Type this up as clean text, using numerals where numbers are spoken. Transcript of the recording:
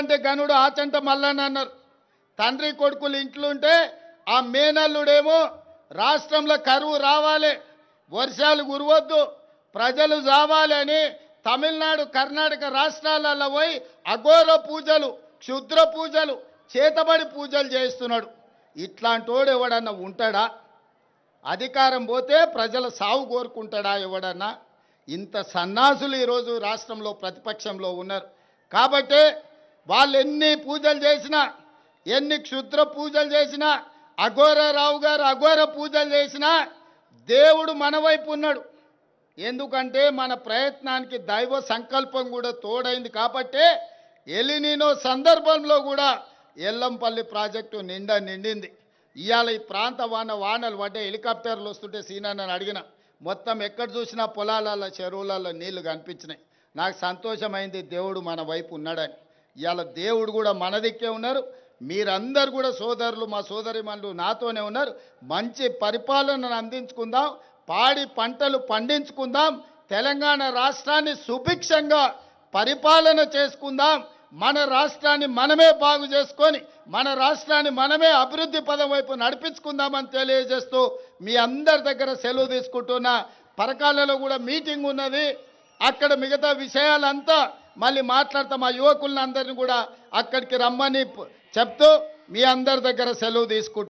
అంటే గనుడు ఆచంట మల్లన్న అన్నారు. తండ్రి కొడుకులు ఇంట్లో ఉంటే ఆ మేనల్లుడేమో రాష్ట్రంలో కరువు రావాలి, వర్షాలు కురవద్దు, ప్రజలు చావాలి అని తమిళనాడు కర్ణాటక రాష్ట్రాలలో పోయి అఘోర పూజలు, క్షుద్ర పూజలు, చేతబడి పూజలు చేస్తున్నాడు. ఇట్లాంటోడు ఎవడన్నా ఉంటాడా? అధికారం పోతే ప్రజల సాగు కోరుకుంటాడా ఎవడన్నా? ఇంత సన్నాసులు ఈరోజు రాష్ట్రంలో ప్రతిపక్షంలో ఉన్నారు. కాబట్టి వాళ్ళు ఎన్ని పూజలు చేసినా, ఎన్ని క్షుద్ర పూజలు చేసినా, అఘోరరావు గారు అఘోర పూజలు చేసినా దేవుడు మన వైపు ఉన్నాడు. ఎందుకంటే మన ప్రయత్నానికి దైవ సంకల్పం కూడా తోడైంది. కాబట్టి ఎలినినో సందర్భంలో కూడా ఎల్లంపల్లి ప్రాజెక్టు నిండింది. ఇవాళ ఈ ప్రాంత వానలు పడ్డే హెలికాప్టర్లు వస్తుంటే సీనన్నని అడిగిన, మొత్తం ఎక్కడ చూసినా పొలాలలో చెరువులలో నీళ్లు కనిపించినాయి. నాకు సంతోషమైంది, దేవుడు మన వైపు ఉన్నాడని. ఇవాళ దేవుడు కూడా మన దిక్కే ఉన్నారు. మీరందరూ కూడా సోదరులు, మా సోదరిమణులు నాతోనే ఉన్నారు. మంచి పరిపాలనను అందించుకుందాం, పాడి పంటలు పండించుకుందాం, తెలంగాణ రాష్ట్రాన్ని సుభిక్షంగా పరిపాలన చేసుకుందాం. మన రాష్ట్రాన్ని మనమే బాగు చేసుకొని మన రాష్ట్రాన్ని మనమే అభివృద్ధి పదం వైపు నడిపించుకుందామని తెలియజేస్తూ మీ అందరి దగ్గర సెలవు తీసుకుంటున్నా. పరకాలలో కూడా మీటింగ్ ఉన్నది, అక్కడ మిగతా విషయాలంతా మళ్ళీ మాట్లాడతాం. మా యువకులందరినీ కూడా అక్కడికి రమ్మని చెప్తూ మీ అందరి దగ్గర సెలవు తీసుకుంటున్నాను.